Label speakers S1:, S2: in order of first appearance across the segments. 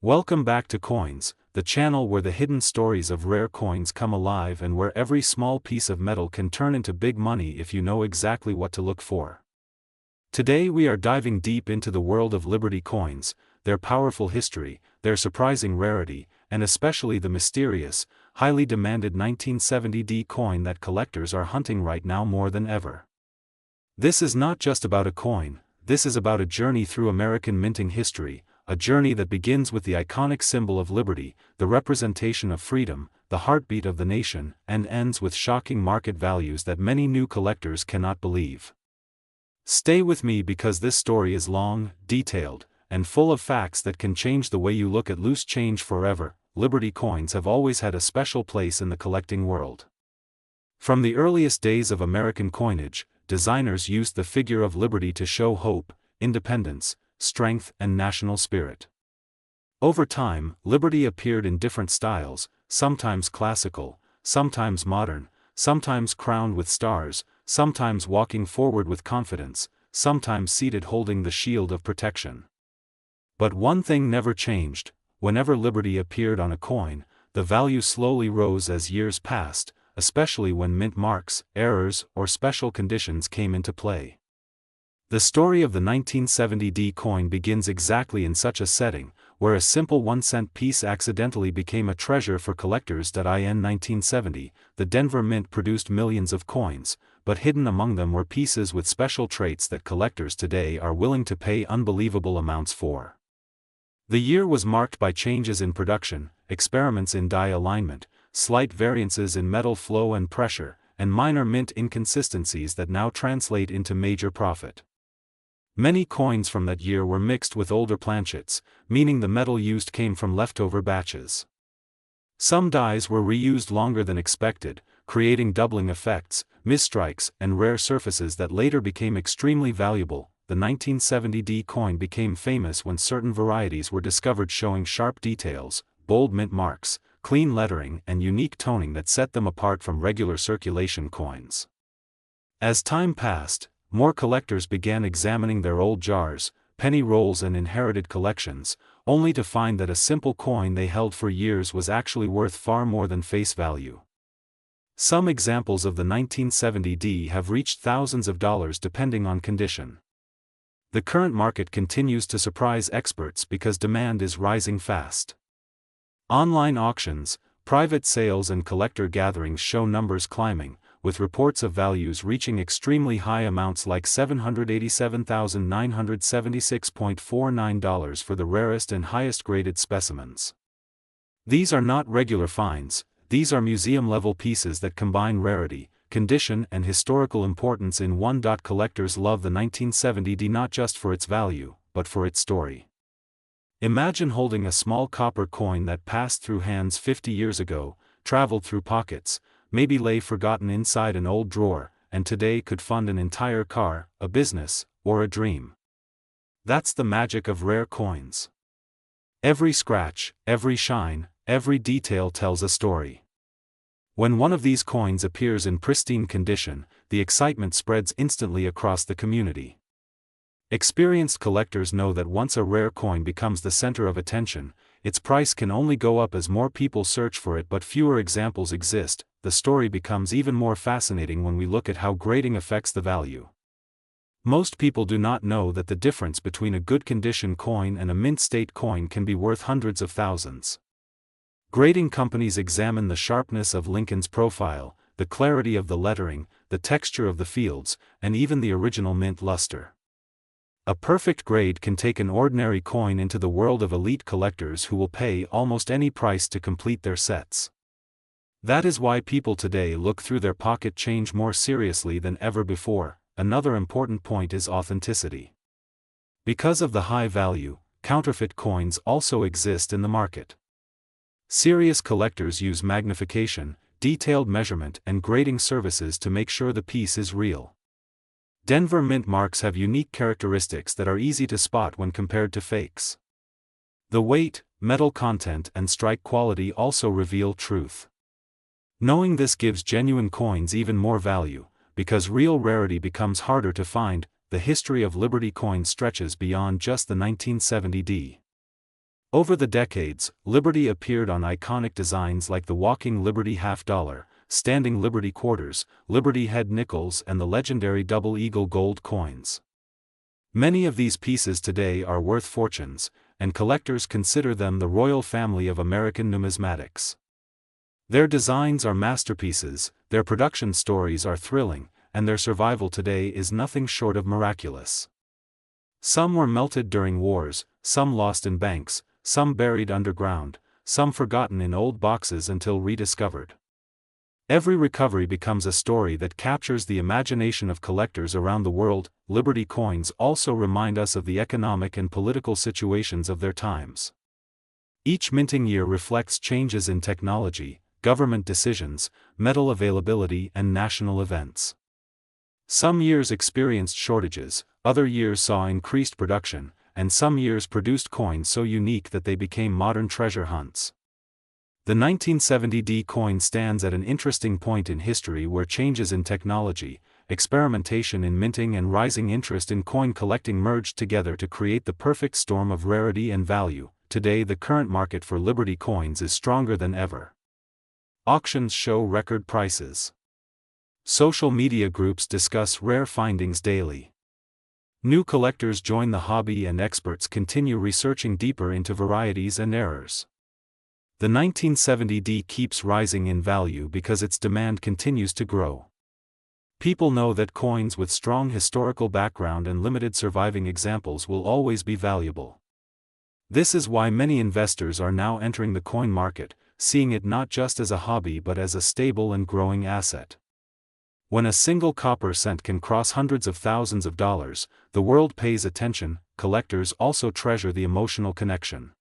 S1: Welcome back to Coins, the channel where the hidden stories of rare coins come alive and where every small piece of metal can turn into big money if you know exactly what to look for. Today we are diving deep into the world of Liberty coins, their powerful history, their surprising rarity, and especially the mysterious, highly demanded 1970D coin that collectors are hunting right now more than ever. This is not just about a coin, this is about a journey through American minting history, a journey that begins with the iconic symbol of liberty, the representation of freedom, the heartbeat of the nation, and ends with shocking market values that many new collectors cannot believe. Stay with me because this story is long, detailed, and full of facts that can change the way you look at loose change forever. Liberty coins have always had a special place in the collecting world. From the earliest days of American coinage, designers used the figure of liberty to show hope, independence, strength, and national spirit. Over time, liberty appeared in different styles, sometimes classical, sometimes modern, sometimes crowned with stars, sometimes walking forward with confidence, sometimes seated holding the shield of protection. But one thing never changed: whenever liberty appeared on a coin, the value slowly rose as years passed, especially when mint marks, errors, or special conditions came into play. The story of the 1970D coin begins exactly in such a setting, where a simple 1-cent piece accidentally became a treasure for collectors. In 1970, the Denver Mint produced millions of coins, but hidden among them were pieces with special traits that collectors today are willing to pay unbelievable amounts for. The year was marked by changes in production, experiments in die alignment, slight variances in metal flow and pressure, and minor mint inconsistencies that now translate into major profit. Many coins from that year were mixed with older planchets, meaning the metal used came from leftover batches. Some dies were reused longer than expected, creating doubling effects, misstrikes, and rare surfaces that later became extremely valuable. The 1970D coin became famous when certain varieties were discovered showing sharp details, bold mint marks, clean lettering, and unique toning that set them apart from regular circulation coins. As time passed, more collectors began examining their old jars, penny rolls, and inherited collections, only to find that a simple coin they held for years was actually worth far more than face value. Some examples of the 1970D have reached thousands of dollars depending on condition. The current market continues to surprise experts because demand is rising fast. Online auctions, private sales, and collector gatherings show numbers climbing, with reports of values reaching extremely high amounts like $787,976.49 for the rarest and highest graded specimens. These are not regular finds, these are museum-level pieces that combine rarity, condition, and historical importance in one. Collectors love the 1970D not just for its value, but for its story. Imagine holding a small copper coin that passed through hands 50 years ago, traveled through pockets, maybe lay forgotten inside an old drawer, and today could fund an entire car, a business, or a dream. That's the magic of rare coins. Every scratch, every shine, every detail tells a story. When one of these coins appears in pristine condition, the excitement spreads instantly across the community. Experienced collectors know that once a rare coin becomes the center of attention, its price can only go up as more people search for it, but fewer examples exist. The story becomes even more fascinating when we look at how grading affects the value. Most people do not know that the difference between a good condition coin and a mint state coin can be worth hundreds of thousands. Grading companies examine the sharpness of Lincoln's profile, the clarity of the lettering, the texture of the fields, and even the original mint luster. A perfect grade can take an ordinary coin into the world of elite collectors who will pay almost any price to complete their sets. That is why people today look through their pocket change more seriously than ever before. Another important point is authenticity. Because of the high value, counterfeit coins also exist in the market. Serious collectors use magnification, detailed measurement, and grading services to make sure the piece is real. Denver mint marks have unique characteristics that are easy to spot when compared to fakes. The weight, metal content, and strike quality also reveal truth. Knowing this gives genuine coins even more value, because real rarity becomes harder to find. The history of Liberty coins stretches beyond just the 1970D. Over the decades, Liberty appeared on iconic designs like the walking Liberty half-dollar, standing Liberty quarters, Liberty head nickels, and the legendary double eagle gold coins. Many of these pieces today are worth fortunes, and collectors consider them the royal family of American numismatics. Their designs are masterpieces, their production stories are thrilling, and their survival today is nothing short of miraculous. Some were melted during wars, some lost in banks, some buried underground, some forgotten in old boxes until rediscovered. Every recovery becomes a story that captures the imagination of collectors around the world. Liberty coins also remind us of the economic and political situations of their times. Each minting year reflects changes in technology, government decisions, metal availability, and national events. Some years experienced shortages, other years saw increased production, and some years produced coins so unique that they became modern treasure hunts. The 1970D coin stands at an interesting point in history where changes in technology, experimentation in minting, and rising interest in coin collecting merged together to create the perfect storm of rarity and value. Today, the current market for Liberty coins is stronger than ever. Auctions show record prices. Social media groups discuss rare findings daily. New collectors join the hobby, and experts continue researching deeper into varieties and errors. The 1970D keeps rising in value because its demand continues to grow. People know that coins with strong historical background and limited surviving examples will always be valuable. This is why many investors are now entering the coin market, seeing it not just as a hobby but as a stable and growing asset. When a single copper cent can cross hundreds of thousands of dollars, the world pays attention. Collectors also treasure the emotional connection.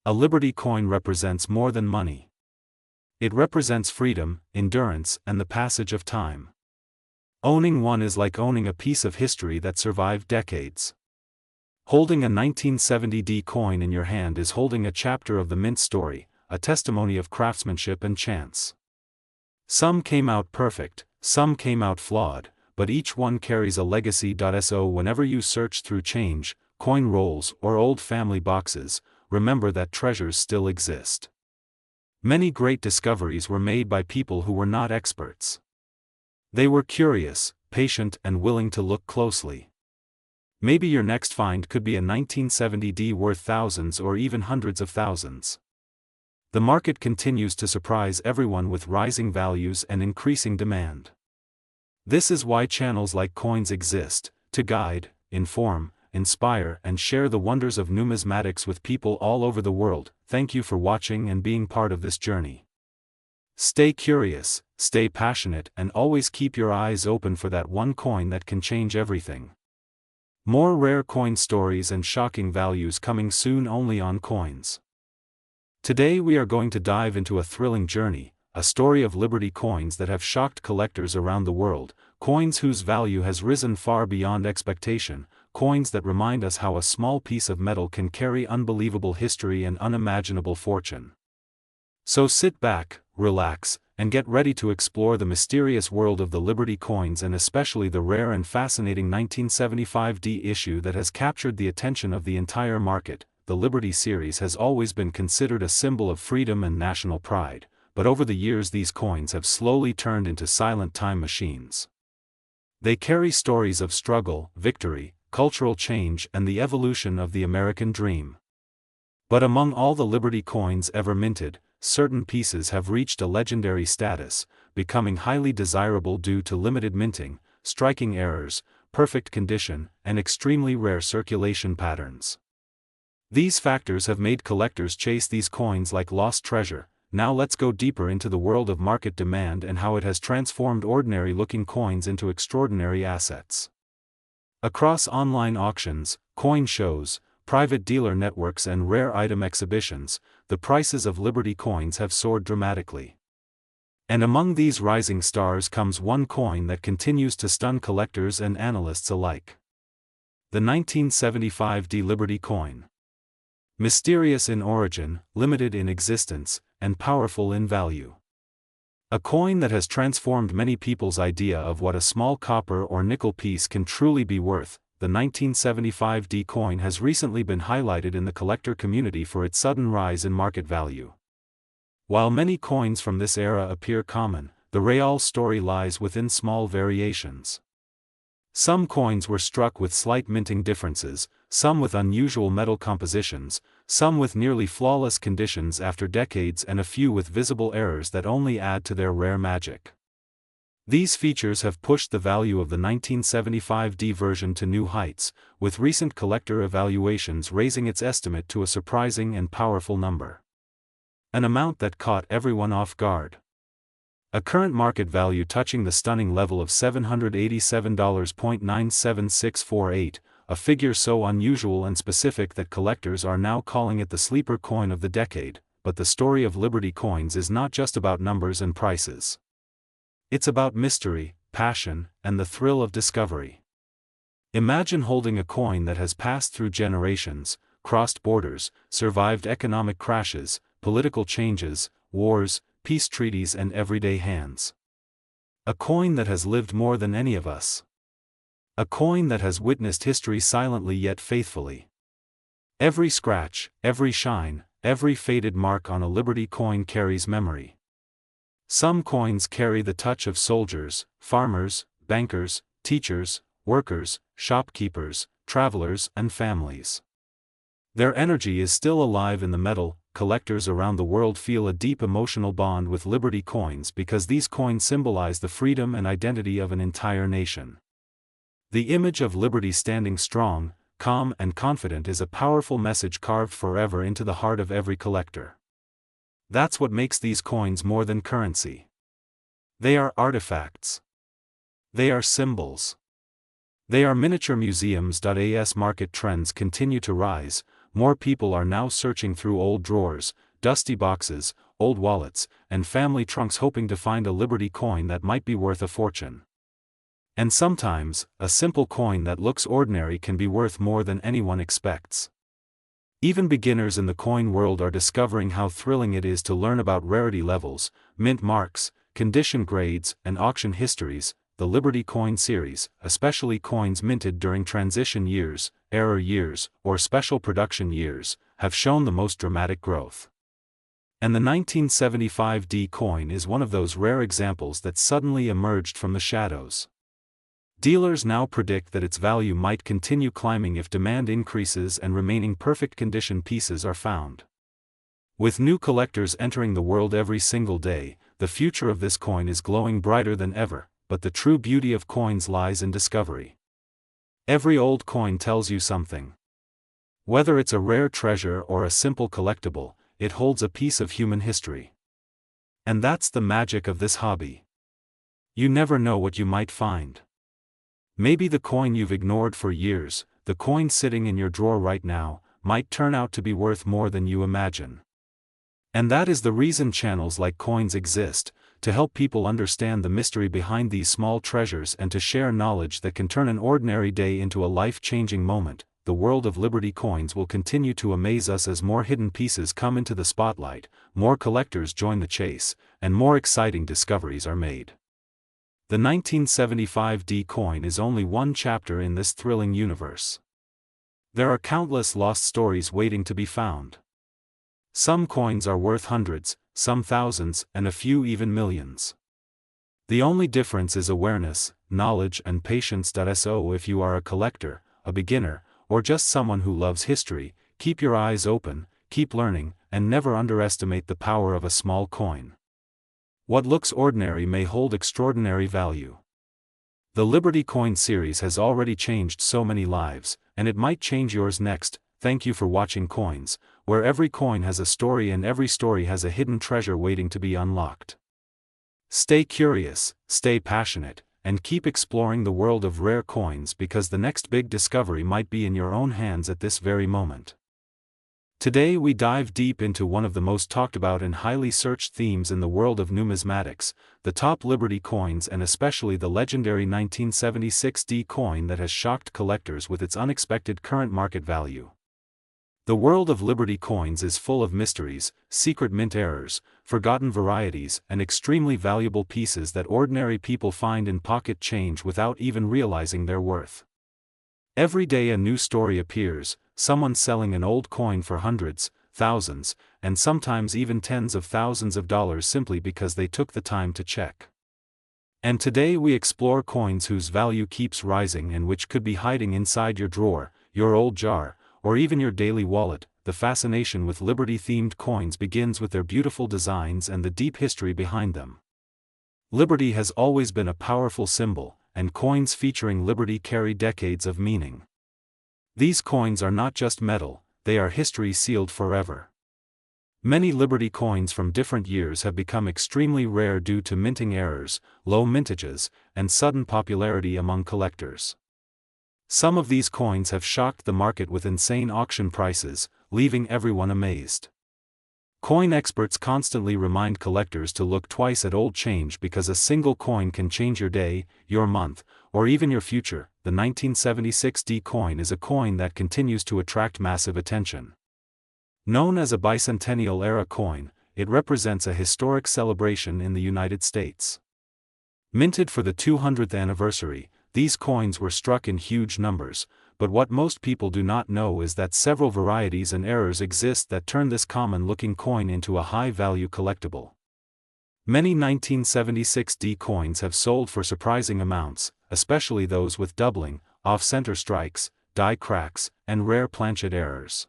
S1: A Liberty coin represents more than money. It represents freedom, endurance, and the passage of time. Owning one is like owning a piece of history that survived decades. Holding a 1970D coin in your hand is holding a chapter of the mint story, a testimony of craftsmanship and chance. Some came out perfect, some came out flawed, but each one carries a legacy. So whenever you search through change, coin rolls, or old family boxes, remember that treasures still exist. Many great discoveries were made by people who were not experts. They were curious, patient, and willing to look closely. Maybe your next find could be a 1970D worth thousands or even hundreds of thousands. The market continues to surprise everyone with rising values and increasing demand. This is why channels like Coins exist, to guide, inform, inspire, and share the wonders of numismatics with people all over the world. Thank you for watching and being part of this journey. Stay curious, stay passionate, and always keep your eyes open for that one coin that can change everything. More rare coin stories and shocking values coming soon only on Coins. Today we are going to dive into a thrilling journey, a story of Liberty coins that have shocked collectors around the world, coins whose value has risen far beyond expectation, coins that remind us how a small piece of metal can carry unbelievable history and unimaginable fortune. So sit back, relax, and get ready to explore the mysterious world of the Liberty coins, and especially the rare and fascinating 1975D issue that has captured the attention of the entire market. The Liberty series has always been considered a symbol of freedom and national pride, but over the years these coins have slowly turned into silent time machines. They carry stories of struggle, victory, cultural change, and the evolution of the American dream. But among all the Liberty coins ever minted, certain pieces have reached a legendary status, becoming highly desirable due to limited minting, striking errors, perfect condition, and extremely rare circulation patterns. These factors have made collectors chase these coins like lost treasure. Now let's go deeper into the world of market demand and how it has transformed ordinary-looking coins into extraordinary assets. Across online auctions, coin shows, private dealer networks, and rare item exhibitions, the prices of Liberty coins have soared dramatically. And among these rising stars comes one coin that continues to stun collectors and analysts alike. The 1975D Liberty coin. Mysterious in origin, limited in existence, and powerful in value. A coin that has transformed many people's idea of what a small copper or nickel piece can truly be worth. the 1975 D coin has recently been highlighted in the collector community for its sudden rise in market value. While many coins from this era appear common, the real story lies within small variations. Some coins were struck with slight minting differences, some with unusual metal compositions, some with nearly flawless conditions after decades, and a few with visible errors that only add to their rare magic. These features have pushed the value of the 1975 D version to new heights, with recent collector evaluations raising its estimate to a surprising and powerful number. An amount that caught everyone off guard. A current market value touching the stunning level of $787.97648, a figure so unusual and specific that collectors are now calling it the sleeper coin of the decade. But the story of Liberty coins is not just about numbers and prices. It's about mystery, passion, and the thrill of discovery. Imagine holding a coin that has passed through generations, crossed borders, survived economic crashes, political changes, wars, peace treaties, and everyday hands. A coin that has lived more than any of us. A coin that has witnessed history silently yet faithfully. Every scratch, every shine, every faded mark on a Liberty coin carries memory. Some coins carry the touch of soldiers, farmers, bankers, teachers, workers, shopkeepers, travelers, and families. Their energy is still alive in the metal. Collectors around the world feel a deep emotional bond with Liberty coins because these coins symbolize the freedom and identity of an entire nation. The image of Liberty standing strong, calm, and confident is a powerful message carved forever into the heart of every collector. That's what makes these coins more than currency. They are artifacts. They are symbols. They are miniature museums. As market trends continue to rise, more people are now searching through old drawers, dusty boxes, old wallets, and family trunks hoping to find a Liberty coin that might be worth a fortune. And sometimes, a simple coin that looks ordinary can be worth more than anyone expects. Even beginners in the coin world are discovering how thrilling it is to learn about rarity levels, mint marks, condition grades, and auction histories. The Liberty coin series, especially coins minted during transition years, error years, or special production years, have shown the most dramatic growth. And the 1975 D coin is one of those rare examples that suddenly emerged from the shadows. Dealers now predict that its value might continue climbing if demand increases and remaining perfect condition pieces are found. With new collectors entering the world every single day, the future of this coin is glowing brighter than ever, but the true beauty of coins lies in discovery. Every old coin tells you something. Whether it's a rare treasure or a simple collectible, it holds a piece of human history. And that's the magic of this hobby. You never know what you might find. Maybe the coin you've ignored for years, the coin sitting in your drawer right now, might turn out to be worth more than you imagine. And that is the reason channels like Coins exist, to help people understand the mystery behind these small treasures and to share knowledge that can turn an ordinary day into a life-changing moment. The world of Liberty coins will continue to amaze us as more hidden pieces come into the spotlight, more collectors join the chase, and more exciting discoveries are made. The 1975 D coin is only one chapter in this thrilling universe. There are countless lost stories waiting to be found. Some coins are worth hundreds, some thousands, and a few even millions. The only difference is awareness, knowledge, and patience. So if you are a collector, a beginner, or just someone who loves history, keep your eyes open, keep learning, and never underestimate the power of a small coin. What looks ordinary may hold extraordinary value. The Liberty Coin series has already changed so many lives, and it might change yours next. Thank you for watching Coins, where every coin has a story and every story has a hidden treasure waiting to be unlocked. Stay curious, stay passionate, and keep exploring the world of rare coins because the next big discovery might be in your own hands at this very moment. Today we dive deep into one of the most talked about and highly searched themes in the world of numismatics, the top Liberty coins, and especially the legendary 1976 D coin that has shocked collectors with its unexpected current market value. The world of Liberty coins is full of mysteries, secret mint errors, forgotten varieties, and extremely valuable pieces that ordinary people find in pocket change without even realizing their worth. Every day a new story appears, someone selling an old coin for hundreds, thousands, and sometimes even tens of thousands of dollars simply because they took the time to check. And today we explore coins whose value keeps rising and which could be hiding inside your drawer, your old jar, or even your daily wallet. The fascination with Liberty-themed coins begins with their beautiful designs and the deep history behind them. Liberty has always been a powerful symbol, and coins featuring Liberty carry decades of meaning. These coins are not just metal, they are history sealed forever. Many Liberty coins from different years have become extremely rare due to minting errors, low mintages, and sudden popularity among collectors. Some of these coins have shocked the market with insane auction prices, leaving everyone amazed. Coin experts constantly remind collectors to look twice at old change because a single coin can change your day, your month, or even your future. The 1976 D coin is a coin that continues to attract massive attention. Known as a bicentennial-era coin, it represents a historic celebration in the United States. Minted for the 200th anniversary, these coins were struck in huge numbers, but what most people do not know is that several varieties and errors exist that turn this common-looking coin into a high-value collectible. Many 1976 D coins have sold for surprising amounts, especially those with doubling, off-center strikes, die cracks, and rare planchet errors.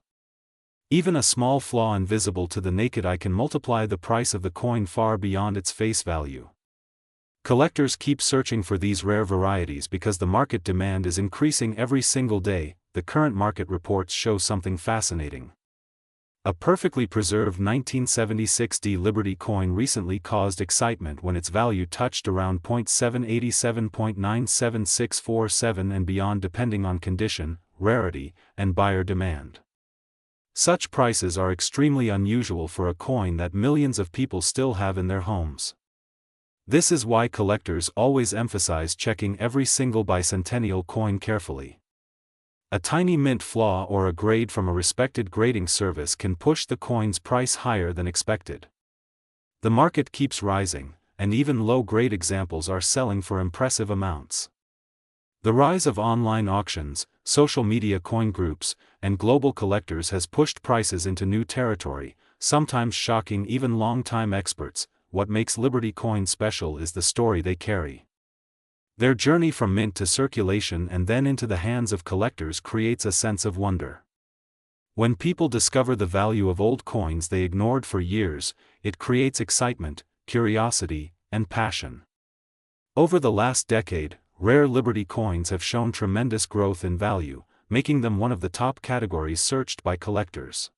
S1: Even a small flaw invisible to the naked eye can multiply the price of the coin far beyond its face value. Collectors keep searching for these rare varieties because the market demand is increasing every single day. The current market reports show something fascinating. A perfectly preserved 1976 D Liberty coin recently caused excitement when its value touched around $0.787.97647 and beyond depending on condition, rarity, and buyer demand. Such prices are extremely unusual for a coin that millions of people still have in their homes. This is why collectors always emphasize checking every single bicentennial coin carefully. A tiny mint flaw or a grade from a respected grading service can push the coin's price higher than expected. The market keeps rising, and even low-grade examples are selling for impressive amounts. The rise of online auctions, social media coin groups, and global collectors has pushed prices into new territory, sometimes shocking even long-time experts. What makes Liberty coins special is the story they carry. Their journey from mint to circulation and then into the hands of collectors creates a sense of wonder. When people discover the value of old coins they ignored for years, it creates excitement, curiosity, and passion. Over the last decade, rare Liberty coins have shown tremendous growth in value, making them one of the top categories searched by collectors.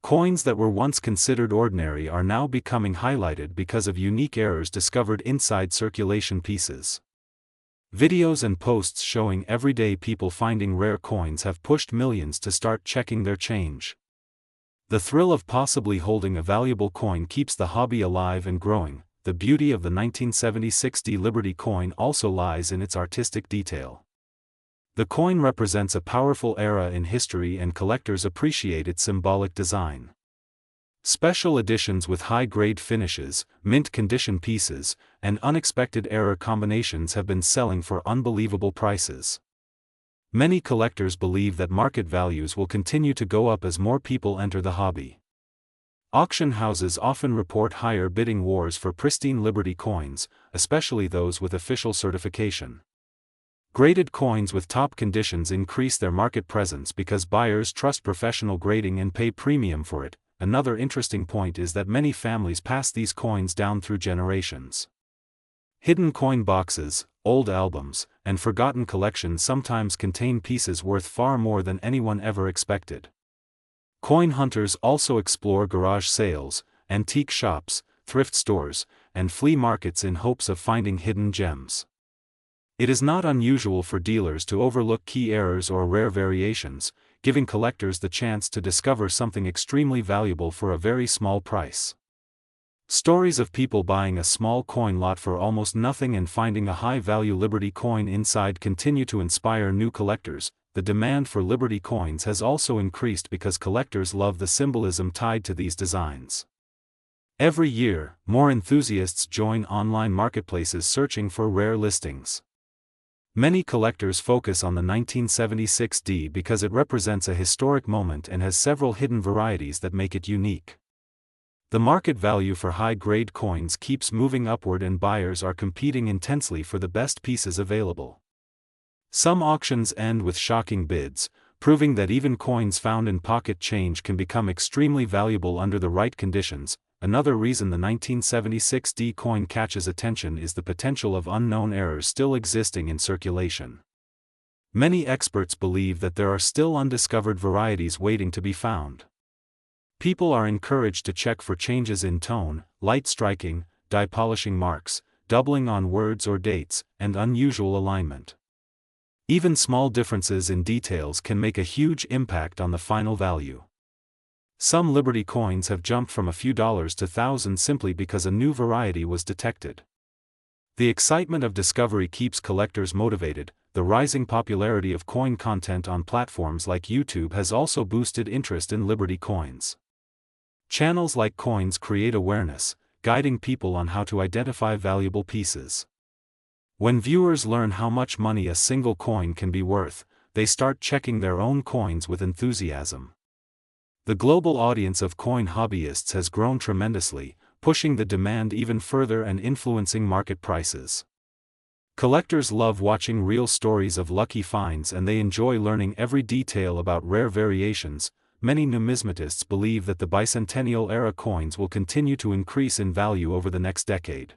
S1: Coins that were once considered ordinary are now becoming highlighted because of unique errors discovered inside circulation pieces. Videos and posts showing everyday people finding rare coins have pushed millions to start checking their change. The thrill of possibly holding a valuable coin keeps the hobby alive and growing. The beauty of the 1976 D Liberty coin also lies in its artistic detail. The coin represents a powerful era in history and collectors appreciate its symbolic design. Special editions with high-grade finishes, mint condition pieces, and unexpected error combinations have been selling for unbelievable prices. Many collectors believe that market values will continue to go up as more people enter the hobby. Auction houses often report higher bidding wars for pristine Liberty coins, especially those with official certification. Graded coins with top conditions increase their market presence because buyers trust professional grading and pay premium for it. Another interesting point is that many families pass these coins down through generations. Hidden coin boxes, old albums, and forgotten collections sometimes contain pieces worth far more than anyone ever expected. Coin hunters also explore garage sales, antique shops, thrift stores, and flea markets in hopes of finding hidden gems. It is not unusual for dealers to overlook key errors or rare variations, giving collectors the chance to discover something extremely valuable for a very small price. Stories of people buying a small coin lot for almost nothing and finding a high-value Liberty coin inside continue to inspire new collectors. The demand for Liberty coins has also increased because collectors love the symbolism tied to these designs. Every year, more enthusiasts join online marketplaces searching for rare listings. Many collectors focus on the 1976D because it represents a historic moment and has several hidden varieties that make it unique. The market value for high-grade coins keeps moving upward and buyers are competing intensely for the best pieces available. Some auctions end with shocking bids, proving that even coins found in pocket change can become extremely valuable under the right conditions. Another reason the 1976D coin catches attention is the potential of unknown errors still existing in circulation. Many experts believe that there are still undiscovered varieties waiting to be found. People are encouraged to check for changes in tone, light striking, dye polishing marks, doubling on words or dates, and unusual alignment. Even small differences in details can make a huge impact on the final value. Some Liberty coins have jumped from a few dollars to thousands simply because a new variety was detected. The excitement of discovery keeps collectors motivated. The rising popularity of coin content on platforms like YouTube has also boosted interest in Liberty coins. Channels like Coins create awareness, guiding people on how to identify valuable pieces. When viewers learn how much money a single coin can be worth, they start checking their own coins with enthusiasm. The global audience of coin hobbyists has grown tremendously, pushing the demand even further and influencing market prices. Collectors love watching real stories of lucky finds and they enjoy learning every detail about rare variations. Many numismatists believe that the bicentennial-era coins will continue to increase in value over the next decade.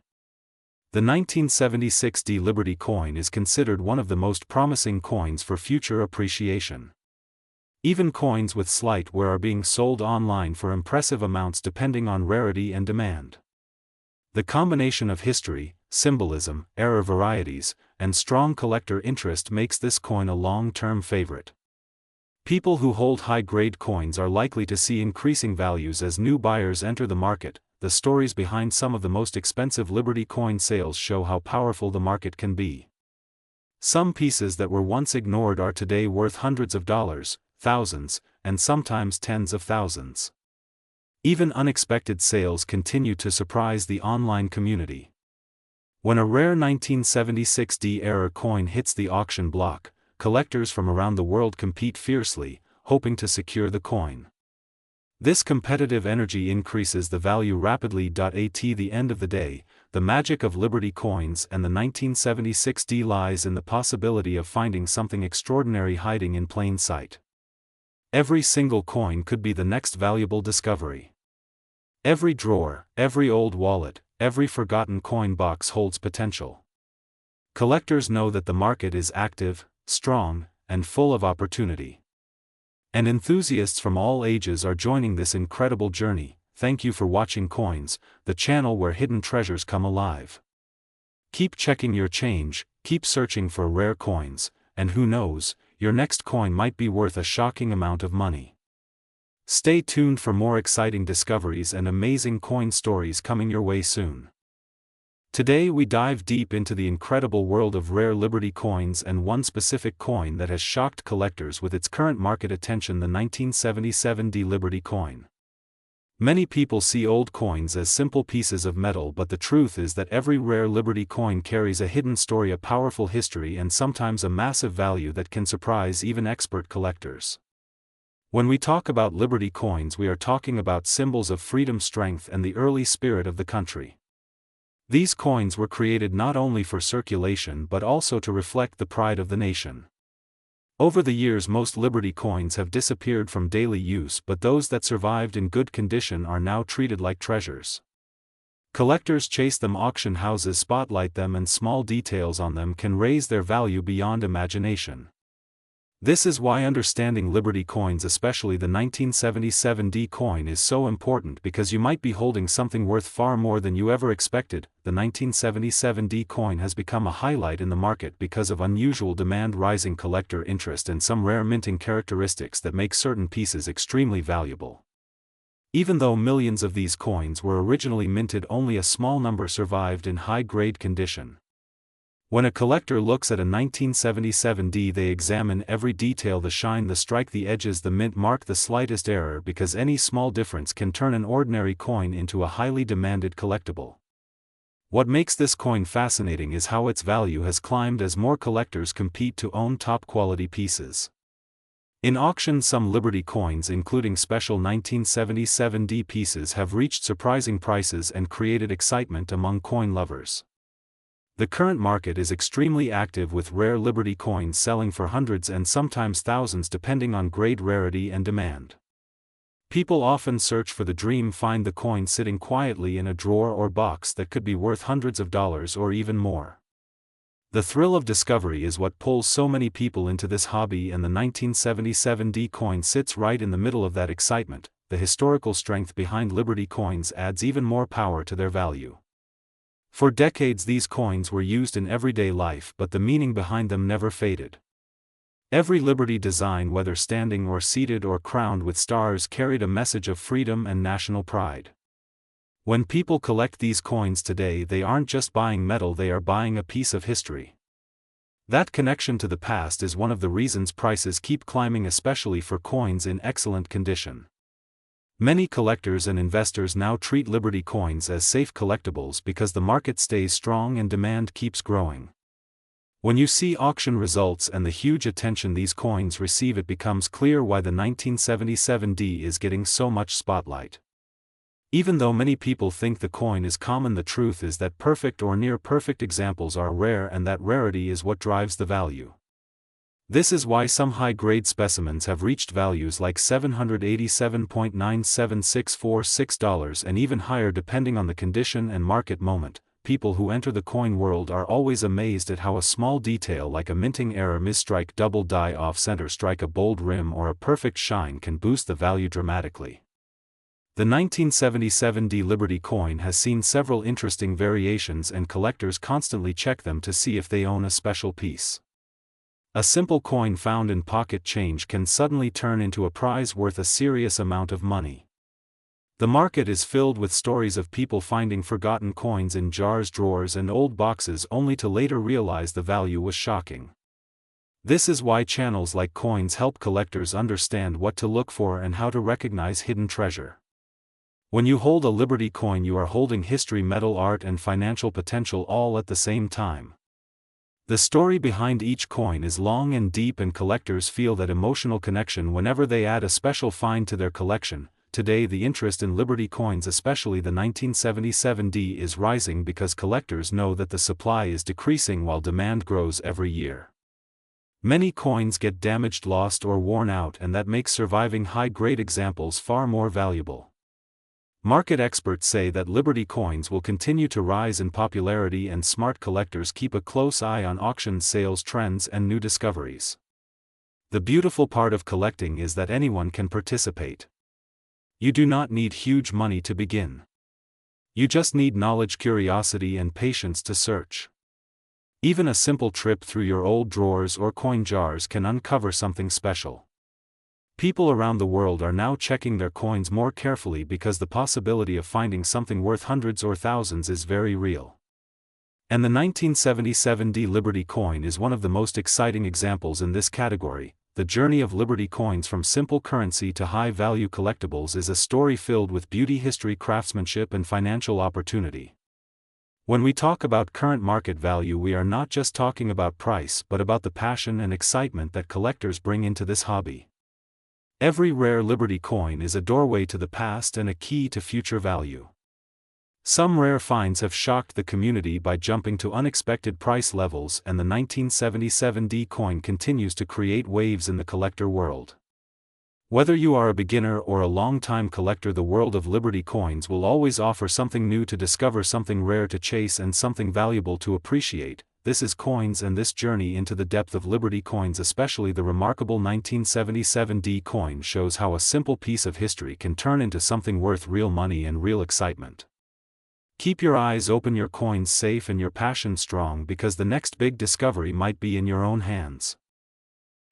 S1: The 1976D Liberty coin is considered one of the most promising coins for future appreciation. Even coins with slight wear are being sold online for impressive amounts depending on rarity and demand. The combination of history, symbolism, era varieties, and strong collector interest makes this coin a long-term favorite. People who hold high-grade coins are likely to see increasing values as new buyers enter the market. The stories behind some of the most expensive Liberty coin sales show how powerful the market can be. Some pieces that were once ignored are today worth hundreds of dollars, thousands, and sometimes tens of thousands. Even unexpected sales continue to surprise the online community. When a rare 1976D-era coin hits the auction block, collectors from around the world compete fiercely, hoping to secure the coin. This competitive energy increases the value rapidly. At the end of the day, the magic of Liberty coins and the 1976D lies in the possibility of finding something extraordinary hiding in plain sight. Every single coin could be the next valuable discovery. Every drawer, every old wallet, every forgotten coin box holds potential. Collectors know that the market is active, strong, and full of opportunity. And enthusiasts from all ages are joining this incredible journey. Thank you for watching Coins, the channel where hidden treasures come alive. Keep checking your change, keep searching for rare coins, and who knows, your next coin might be worth a shocking amount of money. Stay tuned for more exciting discoveries and amazing coin stories coming your way soon. Today we dive deep into the incredible world of rare Liberty coins and one specific coin that has shocked collectors with its current market attention: the 1977D Liberty coin. Many people see old coins as simple pieces of metal, but the truth is that every rare Liberty coin carries a hidden story, a powerful history, and sometimes a massive value that can surprise even expert collectors. When we talk about Liberty coins, we are talking about symbols of freedom, strength, and the early spirit of the country. These coins were created not only for circulation but also to reflect the pride of the nation. Over the years, most Liberty coins have disappeared from daily use, but those that survived in good condition are now treated like treasures. Collectors chase them, auction houses spotlight them, and small details on them can raise their value beyond imagination. This is why understanding Liberty coins, especially the 1977D coin, is so important, because you might be holding something worth far more than you ever expected. The 1977D coin has become a highlight in the market because of unusual demand, rising collector interest, and some rare minting characteristics that make certain pieces extremely valuable. Even though millions of these coins were originally minted, only a small number survived in high-grade condition. When a collector looks at a 1977D, they examine every detail: the shine, the strike, the edges, the mint mark, the slightest error, because any small difference can turn an ordinary coin into a highly demanded collectible. What makes this coin fascinating is how its value has climbed as more collectors compete to own top-quality pieces. In auction, some Liberty coins, including special 1977 pieces, have reached surprising prices and created excitement among coin lovers. The current market is extremely active, with rare Liberty coins selling for hundreds and sometimes thousands depending on grade, rarity and demand. People often search for the dream find, the coin sitting quietly in a drawer or box that could be worth hundreds of dollars or even more. The thrill of discovery is what pulls so many people into this hobby, and the 1977 coin sits right in the middle of that excitement. The historical strength behind Liberty coins adds even more power to their value. For decades these coins were used in everyday life, but the meaning behind them never faded. Every Liberty design, whether standing or seated or crowned with stars, carried a message of freedom and national pride. When people collect these coins today, they aren't just buying metal, they are buying a piece of history. That connection to the past is one of the reasons prices keep climbing, especially for coins in excellent condition. Many collectors and investors now treat Liberty coins as safe collectibles because the market stays strong and demand keeps growing. When you see auction results and the huge attention these coins receive, it becomes clear why the 1977 is getting so much spotlight. Even though many people think the coin is common, the truth is that perfect or near-perfect examples are rare, and that rarity is what drives the value. This is why some high-grade specimens have reached values like $787.97646 and even higher depending on the condition and market moment. People who enter the coin world are always amazed at how a small detail like a minting error, misstrike, double die off-center strike, a bold rim, or a perfect shine can boost the value dramatically. The 1977 Liberty coin has seen several interesting variations, and collectors constantly check them to see if they own a special piece. A simple coin found in pocket change can suddenly turn into a prize worth a serious amount of money. The market is filled with stories of people finding forgotten coins in jars, drawers, and old boxes, only to later realize the value was shocking. This is why channels like Coins help collectors understand what to look for and how to recognize hidden treasure. When you hold a Liberty coin, you are holding history, metal, art, and financial potential all at the same time. The story behind each coin is long and deep, and collectors feel that emotional connection whenever they add a special find to their collection. Today, the interest in Liberty coins, especially the 1977 is rising because collectors know that the supply is decreasing while demand grows every year. Many coins get damaged, lost, or worn out, and that makes surviving high-grade examples far more valuable. Market experts say that Liberty coins will continue to rise in popularity, and smart collectors keep a close eye on auction sales trends and new discoveries. The beautiful part of collecting is that anyone can participate. You do not need huge money to begin. You just need knowledge, curiosity, and patience to search. Even a simple trip through your old drawers or coin jars can uncover something special. People around the world are now checking their coins more carefully because the possibility of finding something worth hundreds or thousands is very real. And the 1977 Liberty coin is one of the most exciting examples in this category. The journey of Liberty coins from simple currency to high-value collectibles is a story filled with beauty, history, craftsmanship, and financial opportunity. When we talk about current market value, we are not just talking about price, but about the passion and excitement that collectors bring into this hobby. Every rare Liberty coin is a doorway to the past and a key to future value. Some rare finds have shocked the community by jumping to unexpected price levels, and the 1977 coin continues to create waves in the collector world. Whether you are a beginner or a long-time collector, the world of Liberty coins will always offer something new to discover, something rare to chase, and something valuable to appreciate. This is Coins, and this journey into the depth of Liberty coins, especially the remarkable 1977 coin, shows how a simple piece of history can turn into something worth real money and real excitement. Keep your eyes open, your coins safe, and your passion strong, because the next big discovery might be in your own hands.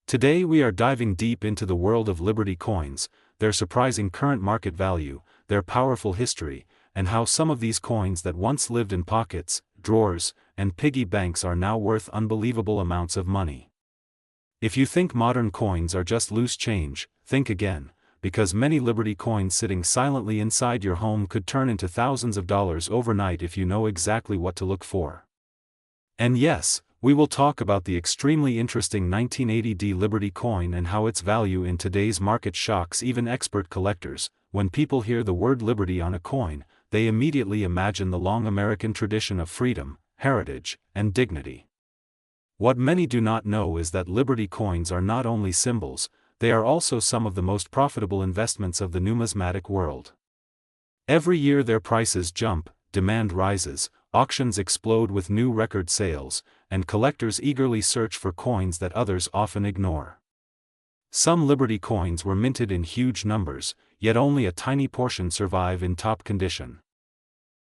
S1: Today we are diving deep into the world of Liberty coins, their surprising current market value, their powerful history, and how some of these coins that once lived in pockets, drawers, and piggy banks are now worth unbelievable amounts of money. If you think modern coins are just loose change, think again, because many Liberty coins sitting silently inside your home could turn into thousands of dollars overnight if you know exactly what to look for. And yes, we will talk about the extremely interesting 1980D Liberty coin and how its value in today's market shocks even expert collectors. When people hear the word Liberty on a coin, they immediately imagine the long American tradition of freedom, heritage, and dignity. What many do not know is that Liberty coins are not only symbols, they are also some of the most profitable investments of the numismatic world. Every year their prices jump, demand rises, auctions explode with new record sales, and collectors eagerly search for coins that others often ignore. Some Liberty coins were minted in huge numbers, yet only a tiny portion survive in top condition.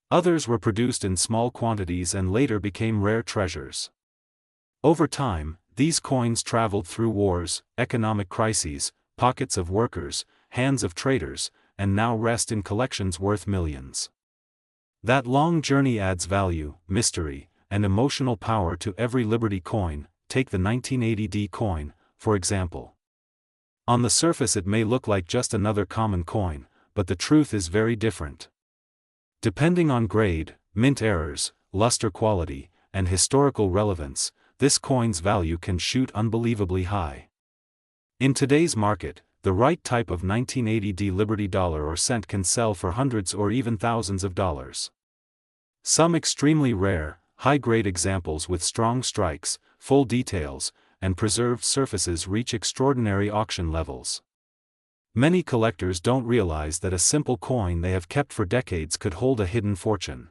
S1: Others were produced in small quantities and later became rare treasures. Over time, these coins traveled through wars, economic crises, pockets of workers, hands of traders, and now rest in collections worth millions. That long journey adds value, mystery, and emotional power to every Liberty coin. Take the 1980D coin, for example. On the surface it may look like just another common coin, but the truth is very different. Depending on grade, mint errors, luster quality, and historical relevance, this coin's value can shoot unbelievably high. In today's market, the right type of 1980D Liberty dollar or cent can sell for hundreds or even thousands of dollars. Some extremely rare, high-grade examples with strong strikes, full details, and preserved surfaces reach extraordinary auction levels. Many collectors don't realize that a simple coin they have kept for decades could hold a hidden fortune.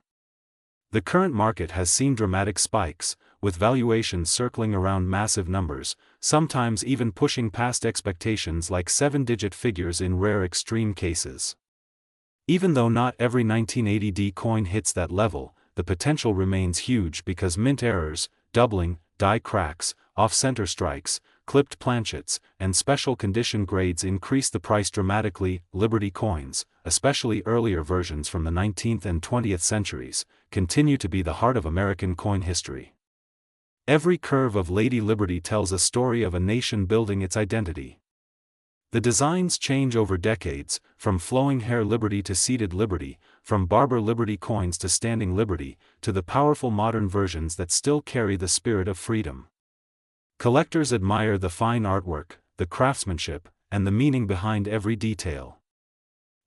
S1: The current market has seen dramatic spikes, with valuations circling around massive numbers, sometimes even pushing past expectations like 7-digit figures in rare extreme cases. Even though not every 1980D coin hits that level, the potential remains huge because mint errors, doubling, die cracks, off-center strikes, clipped planchets, and special condition grades increase the price dramatically. Liberty coins, especially earlier versions from the 19th and 20th centuries, continue to be the heart of American coin history. Every curve of Lady Liberty tells a story of a nation building its identity. The designs change over decades, from flowing hair Liberty to seated Liberty, from barber Liberty coins to standing Liberty, to the powerful modern versions that still carry the spirit of freedom. Collectors admire the fine artwork, the craftsmanship, and the meaning behind every detail.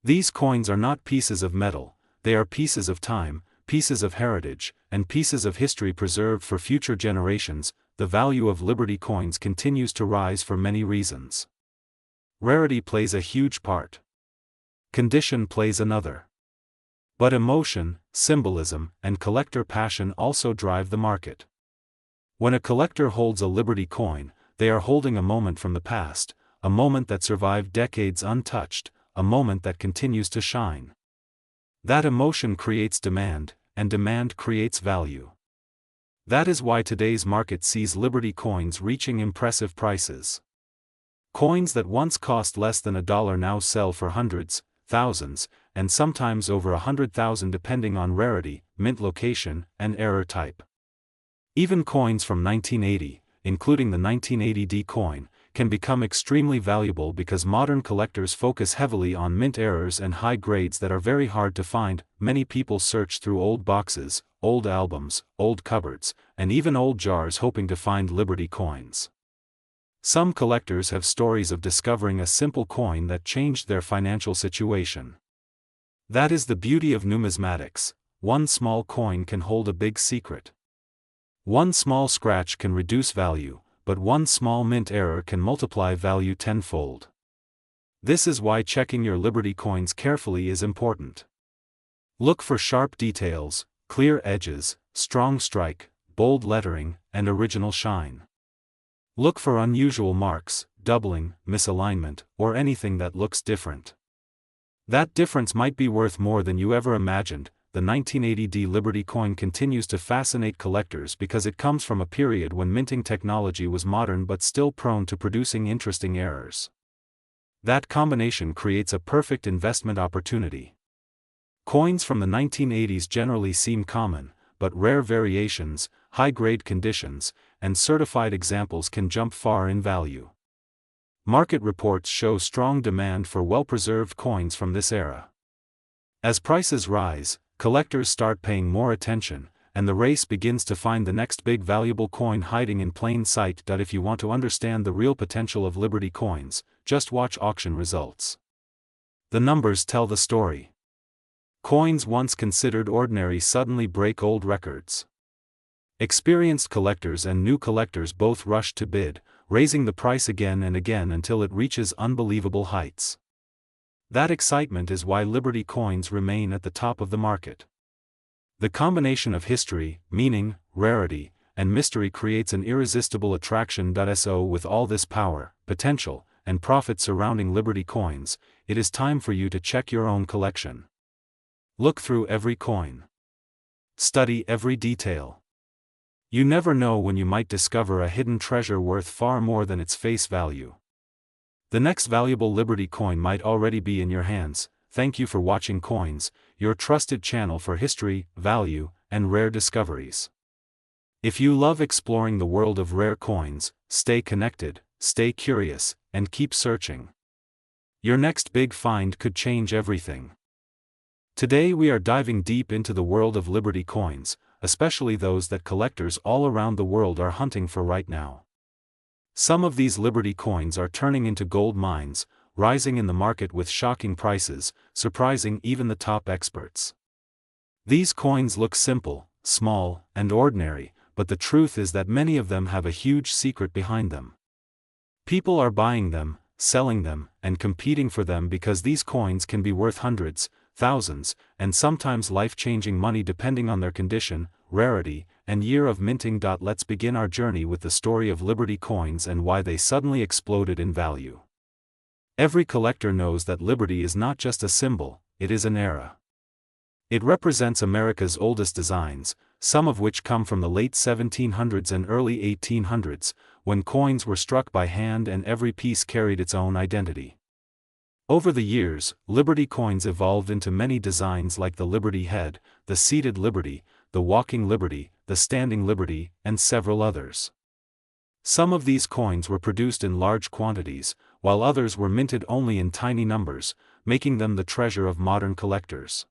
S1: These coins are not pieces of metal, they are pieces of time, pieces of heritage, and pieces of history preserved for future generations. The value of Liberty coins continues to rise for many reasons. Rarity plays a huge part. Condition plays another. But emotion, symbolism, and collector passion also drive the market. When a collector holds a Liberty coin, they are holding a moment from the past, a moment that survived decades untouched, a moment that continues to shine. That emotion creates demand, and demand creates value. That is why today's market sees Liberty coins reaching impressive prices. Coins that once cost less than $1 now sell for hundreds, thousands, and sometimes over 100,000 depending on rarity, mint location, and error type. Even coins from 1980, including the 1980D coin, can become extremely valuable because modern collectors focus heavily on mint errors and high grades that are very hard to find. Many people search through old boxes, old albums, old cupboards, and even old jars hoping to find Liberty coins. Some collectors have stories of discovering a simple coin that changed their financial situation. That is the beauty of numismatics. One small coin can hold a big secret. One small scratch can reduce value, but one small mint error can multiply value tenfold. This is why checking your Liberty coins carefully is important. Look for sharp details, clear edges, strong strike, bold lettering, and original shine. Look for unusual marks, doubling, misalignment, or anything that looks different. That difference might be worth more than you ever imagined. The 1980D Liberty coin continues to fascinate collectors because it comes from a period when minting technology was modern but still prone to producing interesting errors. That combination creates a perfect investment opportunity. Coins from the 1980s generally seem common, but rare variations, high-grade conditions, and certified examples can jump far in value. Market reports show strong demand for well-preserved coins from this era. As prices rise, collectors start paying more attention, and the race begins to find the next big valuable coin hiding in plain sight. If you want to understand the real potential of Liberty coins, just watch auction results. The numbers tell the story. Coins once considered ordinary suddenly break old records. Experienced collectors and new collectors both rush to bid, raising the price again and again until it reaches unbelievable heights. That excitement is why Liberty coins remain at the top of the market. The combination of history, meaning, rarity, and mystery creates an irresistible attraction. So with all this power, potential, and profit surrounding Liberty coins, it is time for you to check your own collection. Look through every coin. Study every detail. You never know when you might discover a hidden treasure worth far more than its face value. The next valuable Liberty coin might already be in your hands. Thank you for watching Coins, your trusted channel for history, value, and rare discoveries. If you love exploring the world of rare coins, stay connected, stay curious, and keep searching. Your next big find could change everything. Today we are diving deep into the world of Liberty coins, especially those that collectors all around the world are hunting for right now. Some of these Liberty coins are turning into gold mines, rising in the market with shocking prices, surprising even the top experts. These coins look simple, small, and ordinary, but the truth is that many of them have a huge secret behind them. People are buying them, selling them, and competing for them because these coins can be worth hundreds, thousands, and sometimes life-changing money depending on their condition, rarity, and year of minting. Let's begin our journey with the story of Liberty coins and why they suddenly exploded in value. Every collector knows that Liberty is not just a symbol, it is an era. It represents America's oldest designs, some of which come from the late 1700s and early 1800s, when coins were struck by hand and every piece carried its own identity. Over the years, Liberty coins evolved into many designs like the Liberty Head, the Seated Liberty, the Walking Liberty, the Standing Liberty, and several others. Some of these coins were produced in large quantities, while others were minted only in tiny numbers, making them the treasure of modern collectors.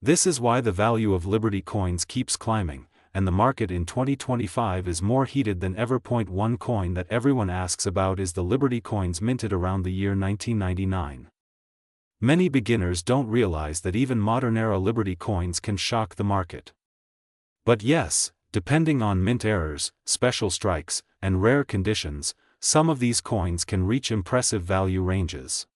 S1: This is why the value of Liberty coins keeps climbing, and the market in 2025 is more heated than ever. One coin that everyone asks about is the Liberty coins minted around the year 1999. Many beginners don't realize that even modern-era Liberty coins can shock the market. But yes, depending on mint errors, special strikes, and rare conditions, some of these coins can reach impressive value ranges.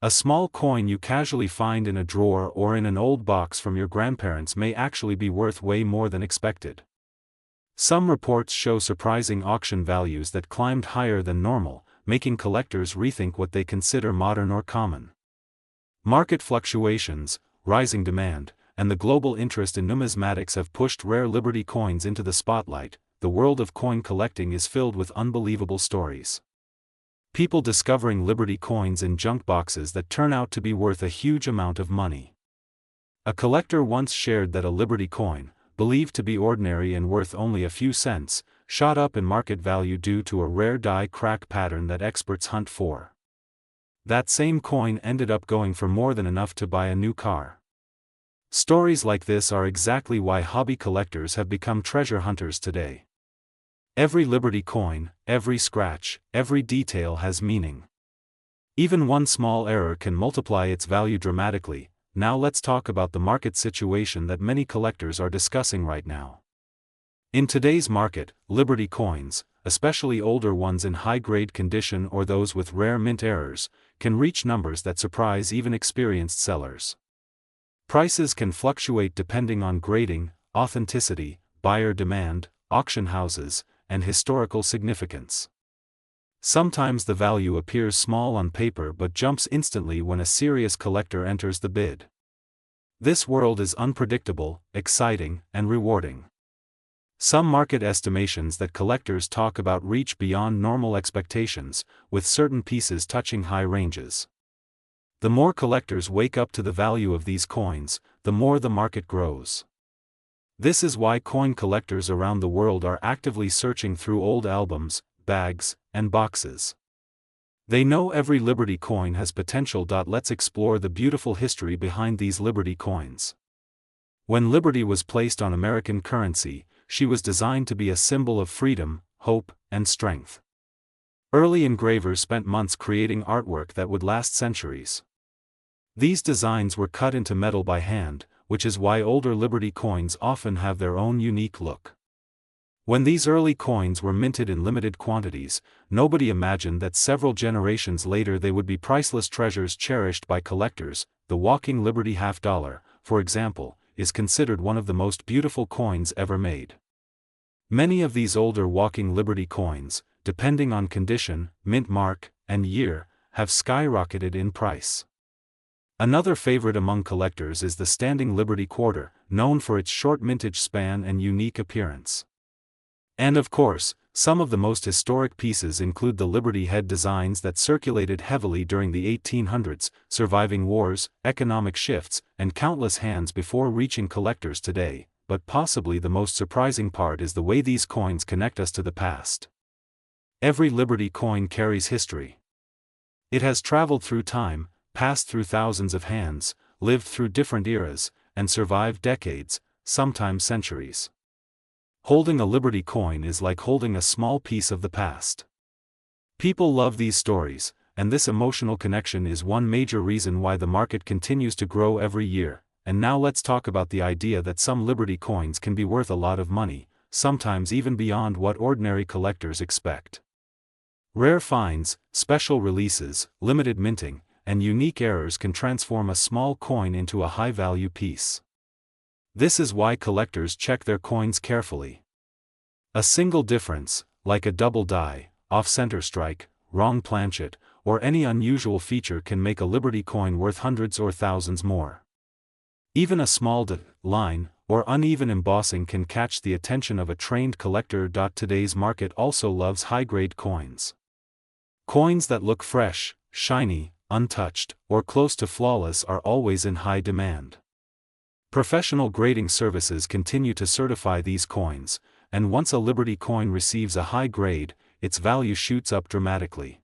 S1: A small coin you casually find in a drawer or in an old box from your grandparents may actually be worth way more than expected. Some reports show surprising auction values that climbed higher than normal, making collectors rethink what they consider modern or common. Market fluctuations, rising demand, and the global interest in numismatics have pushed rare Liberty coins into the spotlight. The world of coin collecting is filled with unbelievable stories. People discovering Liberty coins in junk boxes that turn out to be worth a huge amount of money. A collector once shared that a Liberty coin, believed to be ordinary and worth only a few cents, shot up in market value due to a rare die crack pattern that experts hunt for. That same coin ended up going for more than enough to buy a new car. Stories like this are exactly why hobby collectors have become treasure hunters today. Every Liberty coin, every scratch, every detail has meaning. Even one small error can multiply its value dramatically. Now let's talk about the market situation that many collectors are discussing right now. In today's market, Liberty coins, especially older ones in high-grade condition or those with rare mint errors, can reach numbers that surprise even experienced sellers. Prices can fluctuate depending on grading, authenticity, buyer demand, auction houses, and historical significance. Sometimes the value appears small on paper but jumps instantly when a serious collector enters the bid. This world is unpredictable, exciting, and rewarding. Some market estimations that collectors talk about reach beyond normal expectations, with certain pieces touching high ranges. The more collectors wake up to the value of these coins, the more the market grows. This is why coin collectors around the world are actively searching through old albums, bags, and boxes. They know every Liberty coin has potential. Let's explore the beautiful history behind these Liberty coins. When Liberty was placed on American currency, she was designed to be a symbol of freedom, hope, and strength. Early engravers spent months creating artwork that would last centuries. These designs were cut into metal by hand, which is why older Liberty coins often have their own unique look. When these early coins were minted in limited quantities, nobody imagined that several generations later they would be priceless treasures cherished by collectors. The walking Liberty $50, for example, is considered one of the most beautiful coins ever made. Many of these older walking Liberty coins, depending on condition, mint mark, and year, have skyrocketed in price. Another favorite among collectors is the standing Liberty quarter, known for its short mintage span and unique appearance. And of course, some of the most historic pieces include the Liberty head designs that circulated heavily during the 1800s, surviving wars, economic shifts, and countless hands before reaching collectors today. But possibly the most surprising part is the way these coins connect us to the past. Every Liberty coin carries history. It has traveled through time, passed through thousands of hands, lived through different eras, and survived decades, sometimes centuries. Holding a Liberty coin is like holding a small piece of the past. People love these stories, and this emotional connection is one major reason why the market continues to grow every year. And now let's talk about the idea that some Liberty coins can be worth a lot of money, sometimes even beyond what ordinary collectors expect. Rare finds, special releases, limited minting, and unique errors can transform a small coin into a high-value piece. This is why collectors check their coins carefully. A single difference, like a double die, off-center strike, wrong planchet, or any unusual feature can make a Liberty coin worth hundreds or thousands more. Even a small line or uneven embossing can catch the attention of a trained collector. Today's market also loves high-grade coins. Coins that look fresh, shiny, untouched, or close to flawless are always in high demand. Professional grading services continue to certify these coins, and once a Liberty coin receives a high grade, its value shoots up dramatically.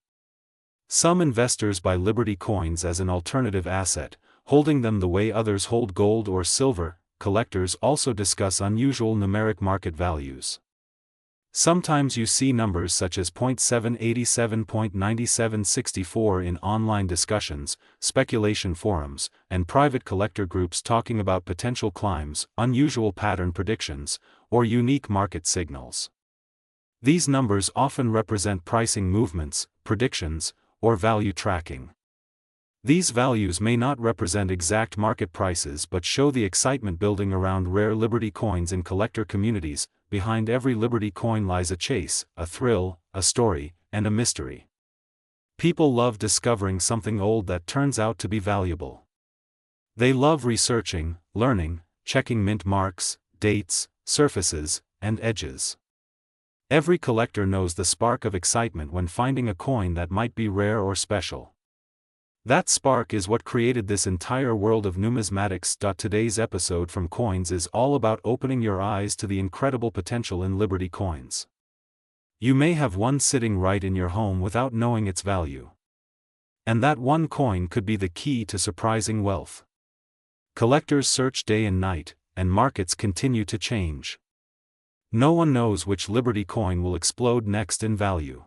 S1: Some investors buy Liberty coins as an alternative asset, holding them the way others hold gold or silver. Collectors also discuss unusual numeric market values. Sometimes you see numbers such as 0.787, 0.9764 in online discussions, speculation forums, and private collector groups talking about potential climbs, unusual pattern predictions, or unique market signals. These numbers often represent pricing movements, predictions, or value tracking. These values may not represent exact market prices but show the excitement building around rare Liberty coins in collector communities. Behind every Liberty coin lies a chase, a thrill, a story, and a mystery. People love discovering something old that turns out to be valuable. They love researching, learning, checking mint marks, dates, surfaces, and edges. Every collector knows the spark of excitement when finding a coin that might be rare or special. That spark is what created this entire world of numismatics. Today's episode from Coins is all about opening your eyes to the incredible potential in Liberty coins. You may have one sitting right in your home without knowing its value. And that one coin could be the key to surprising wealth. Collectors search day and night, and markets continue to change. No one knows which Liberty coin will explode next in value.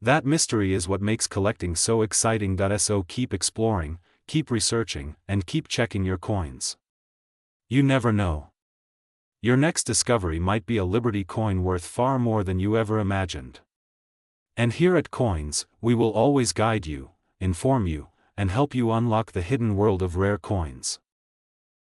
S1: That mystery is what makes collecting so exciting. So keep exploring, keep researching, and keep checking your coins. You never know. Your next discovery might be a Liberty coin worth far more than you ever imagined. And here at Coins, we will always guide you, inform you, and help you unlock the hidden world of rare coins.